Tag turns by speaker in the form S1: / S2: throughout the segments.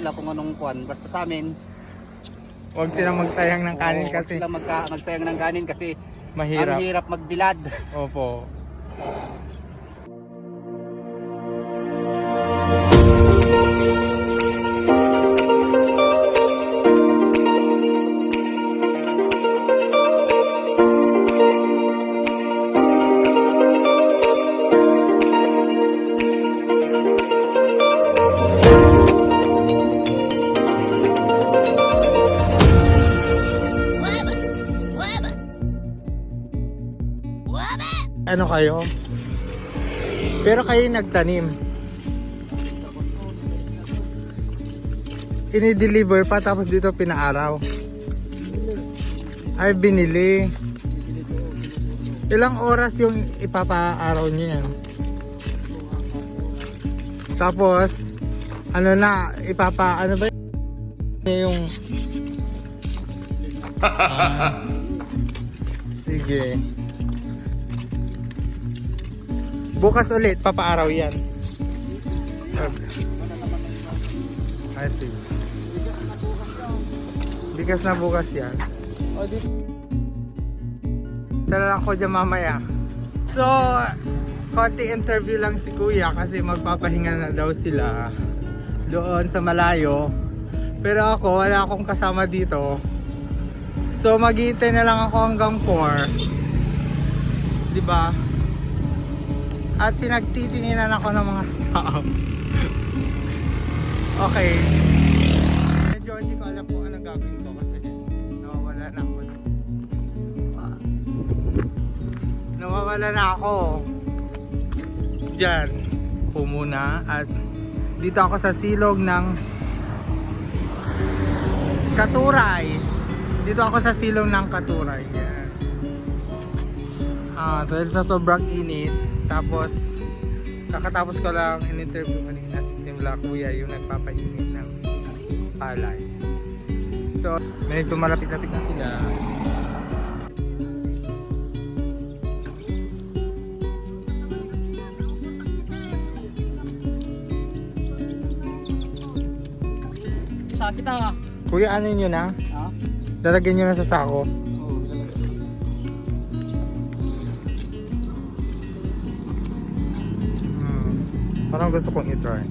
S1: Sila kung anong kuwan. Basta sa amin,
S2: Huwag silang magsayang ng kanin
S1: huwag
S2: kasi
S1: sila magsayang ng kanin kasi
S2: mahirap.
S1: ang hirap magbilad.
S2: Opo. Ano kayo? Pero kayo nagtanim. Ini-deliver pa tapos dito pinaaraw. Ay, binili. Ilang oras yung ipapaaraw niyo yan? Tapos, ano na, ano ba yung... Sige. Bukas ulit, papaaraw yan. I see. Bigas na bukas yan. Tala lang ko dyan mamaya. So, konti interview lang si Kuya kasi magpapahinga na daw sila doon sa malayo. Pero ako, wala akong kasama dito. So, maghihintay na lang ako hanggang 4. Diba? At pinagtitinginan ako ng mga tao. Okay. Medyo hindi ko alam kung anong gagawin ko kasi nawawala na ako. Nawawala na ako. Diyan. Pumuna. At dito ako sa silog ng Katuray. Dito ako sa silog ng Katuray. Yan. Dahil sa sobrang init. Tapos, kakatapos ko lang in-interview kanina si Simla Kuya yung nagpapainit ng palay. So, medyo malapit-lapit na sila.
S1: Sakit ah.
S2: Kuya, ano nyo na?
S1: Ha?
S2: Lalagyan nyo na sa sako. Parang gusto kong i-try.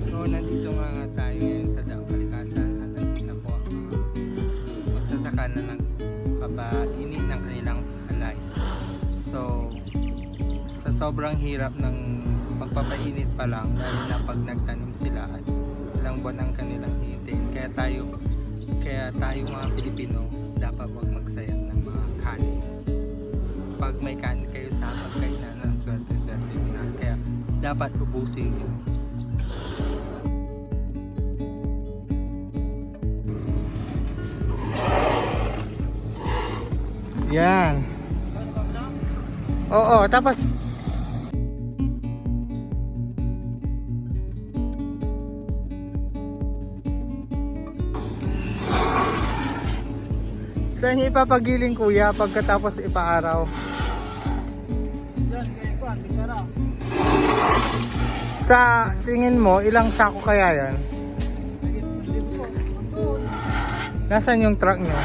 S2: So, nandito nga tayo ngayon sa Daang Kalikasan at nandito po ang mga magsasaka na ng papainit ng kanilang palay. So, sa sobrang hirap ng pagpapainit pa lang, lalo na pag nagtanim sila at ilang buwan ang kanilang hihintayin. Kaya tayo mga Pilipino dapat wag magsayang ng mga kanin. Pag may kanin kayo sa pagkainan, ng swerte-swerte na. Kaya dapat ubusin nyo. Yan. Oo, tapos saan niyo ipapagiling kuya pagkatapos ipaaraw? Sa tingin mo, ilang sako kaya yan? Nasaan yung truck nyo?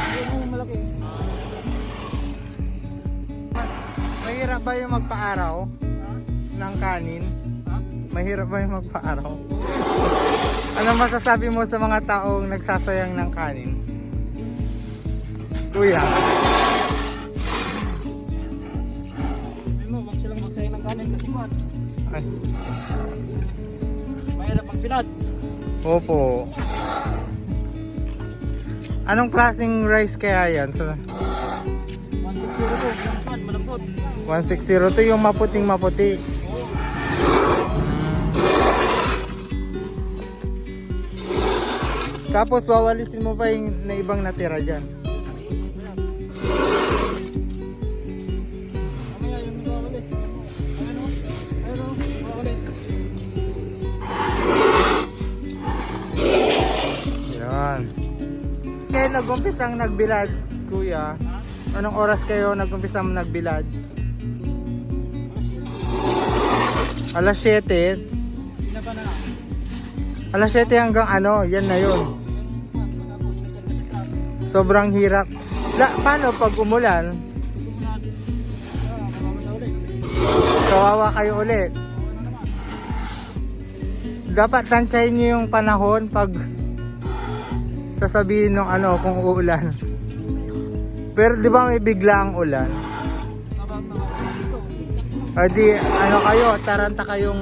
S2: Mahirap ba yung magpaaraw ng kanin? Mahirap ba yung magpaaraw? Ano masasabi mo sa mga taong nagsasayang ng kanin? Kuya.
S1: Huwag silang magsayang ng kanin kasi kuwan.
S2: Ay.
S1: Mahirap magbilad.
S2: Opo. Anong klaseng rice kaya yan?
S1: 1602, malambot.
S2: 1602 yung maputing maputi. Tapos wawalisin mo pa yung na ibang natira dyan. kayo nag-umpisang nagbilad, kuya? Anong oras kayo nag-umpisang nagbilad? Alas 7.
S1: Hindi na ba na?
S2: Alas 7 hanggang ano, yan na yun. Sobrang hirap. Paano pag umulan? Kawawa kayo ulit. Dapat tansyahin nyo yung panahon pag sasabihin ng ano kung uulan. Pero di ba may bigla ang ulan? O di ano kayo, taranta kayong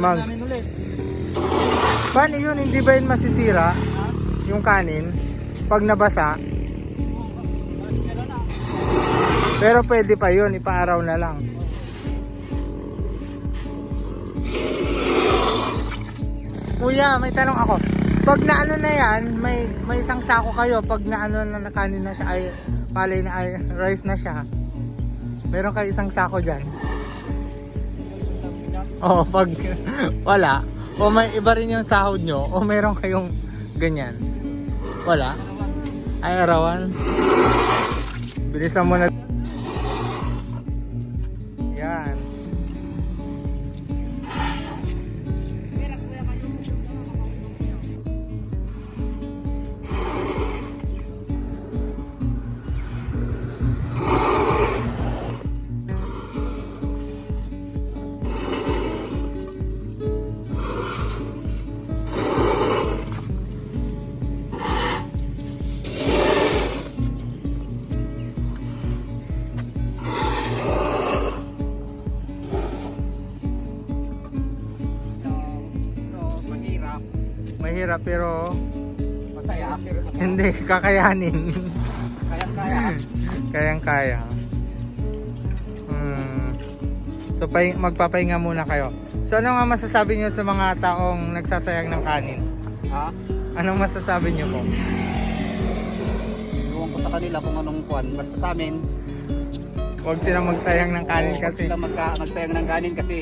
S1: Namin ulit.
S2: Paano yun? Hindi ba yun masisira? Yung kanin? Pag nabasa? Pero pwede pa yun, ipaaraw na lang. Kuya, may tanong ako. Pag naano na yan, may isang sako kayo. Pag naano na kanin na siya, ay palay na, ay rice na siya. Meron kayo isang sako dyan. Oo, pag wala. O may iba rin yung sahod nyo. O meron kayong ganyan. Wala. Ay, arawan. Bilisan mo na. Yan. Mahirap pero
S1: Masaya.
S2: hindi kakayanin.
S1: Kaya.
S2: Kayang-kaya. So magpapahinga muna kayo. So ano nga masasabi niyo sa mga taong nagsasayang ng kanin?
S1: Ha?
S2: Anong masasabi niyo po?
S1: Iwan ko sa kanila kung anong kuwan. Basta sa amin,
S2: Huwag silang magsayang ng kanin
S1: huwag
S2: kasi
S1: sila magsayang ng kanin kasi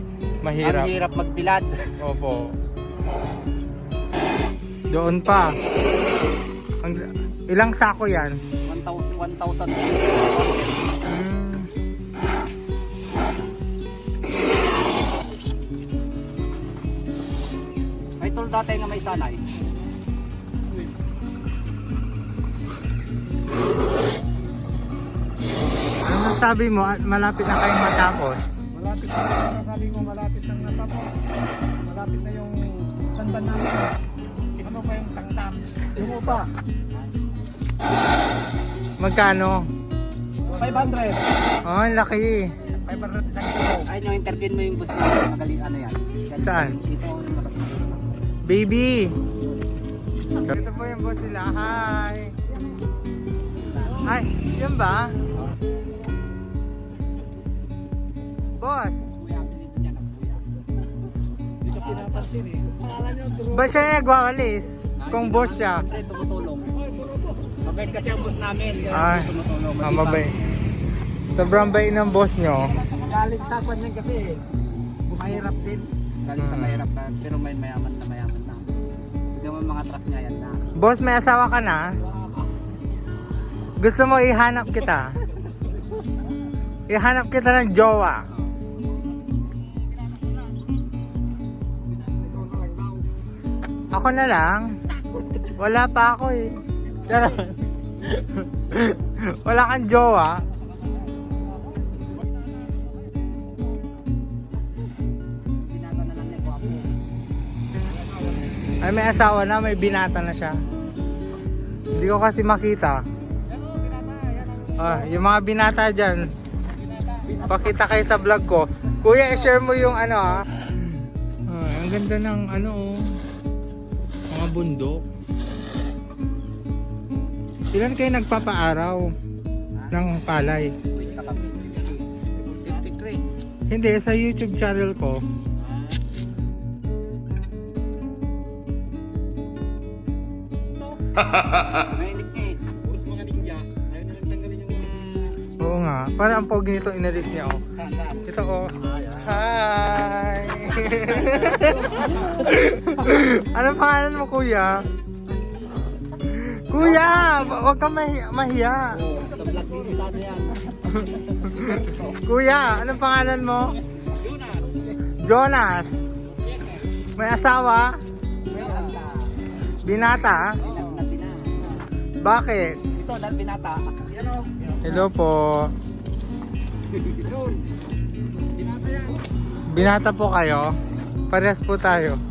S2: mahirap.
S1: ang hirap magbilad.
S2: Opo. Doon pa. Ilang sako yan?
S1: 1,000. May tool dati nga may sanay.
S2: Ano masasabi mo? Malapit na kayong matapos?
S1: Malapit na, sabi mo malapit nang natapos. Malapit na yung sandan namin. Ano pa yung tangtam? Yung upa.
S2: Magkano?
S1: 500.
S2: Oh, laki.
S1: 500 isang kilo. Ayun yung interview mo yung boss na magaling ano yan.
S2: Saan?
S1: Ito yung
S2: Baby! Ito po yung boss nila. Hi! Ay, yun ba? Boss!
S1: kuya, pinito niya ng kuya. Dito pinapansin eh. Pangalan niyo, Duro.
S2: Ba siya nagwawalis? Kung boss siya.
S1: Siyempre, tumutulong. Mabait kasi ang boss namin.
S2: Ay,
S1: Tumutulong.
S2: mabay. Sobrang bait ng boss nyo.
S1: Galing sa kwan yan kasi mahirap din. Galing sa mahirap pa. Pero may mayaman na. Hindi mo mga truck niya yan na.
S2: Boss, may asawa ka na? Gusto mo ihanap kita? Ihanap kita ng jowa. Ako na lang. Wala pa ako eh. Charot. Wala kang jowa.
S1: Binata na lang niya, guwapo.
S2: Ay, may asawa na, may binata na siya. Hindi ko kasi makita. Ah, yung mga binata dyan. Pakita kayo sa vlog ko. Kuya, i-share mo yung ano ah. Ang ganda ng ano oh. Mga bundok. Ilan kayo nagpapaaraw ng palay?
S1: 53.
S2: Hindi, sa YouTube channel ko.
S1: Mainit niya eh. Puros mga ninja. Ayaw nilang tanggalin yung
S2: Oo nga, parang ang pogi nito inalis niya oh.
S1: saan.
S2: Ito oh. Hi! Ano pangalan mo kuya? Kuya, wag ka mahiya.
S1: Sa vlog dito sa ano yan.
S2: Kuya, anong pangalan mo?
S1: Jonas.
S2: Jonas. May asawa? Binata? Bakit?
S1: Ito, dahil binata. Yan o.
S2: Hello po.
S1: Binata yan.
S2: Binata po kayo? Parehas po tayo.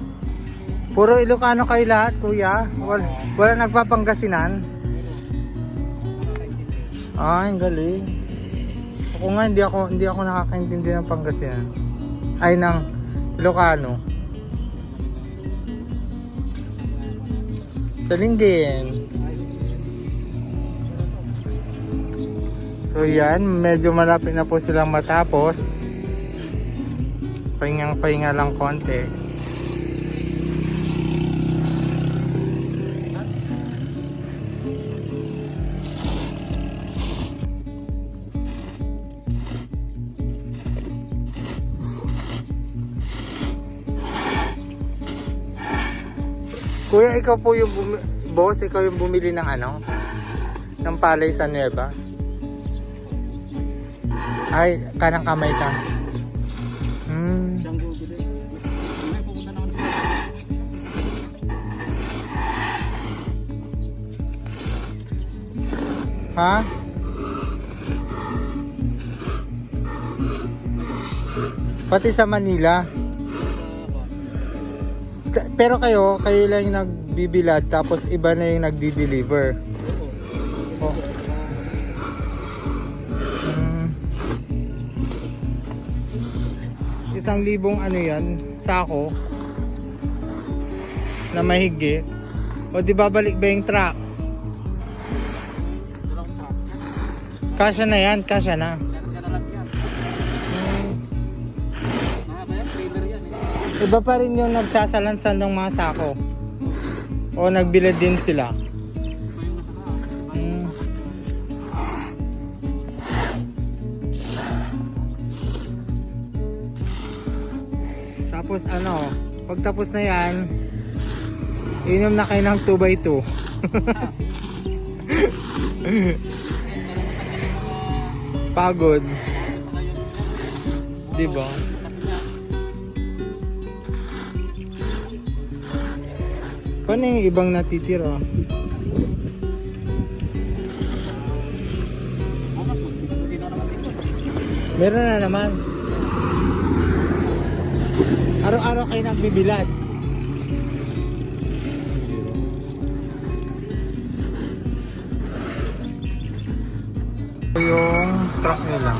S2: Puro Ilocano kayo lahat, kuya? Wala nagpapanggasinan? Ang galing. Ako nga, hindi ako nakakaintindi ng Pangasinan. Ay, ng Ilocano. Sa Linggin. So yan, medyo malapit na po silang matapos. Pahinga lang konti. Kuya, ikaw po yung boss, ikaw yung bumili ng ano? Ng palay sa Nueva? Ay, kanang kamay ka.
S1: Siyang bubili. May pupunta naman sila.
S2: Ha? Pati sa Manila. Pero kayo lang yung nagbibilad tapos iba na yung nagdi-deliver. Oh. 1,000 ano yan, sako na mahigit. O di babalik ba yung truck? Kasya na yan, kasya na. Iba pa rin yung nagsasalansan ng mga sako. O nagbilad din sila. Tapos ano, pagtapos na yan, inom na kayo ng 2x2. Pagod. Diba? Paano yung ibang natitira? Meron na naman. Araw-araw kayo nagbibilad. Ito yung truck nila.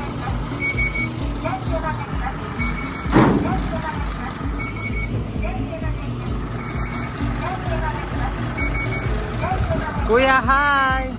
S2: Kuya, hi!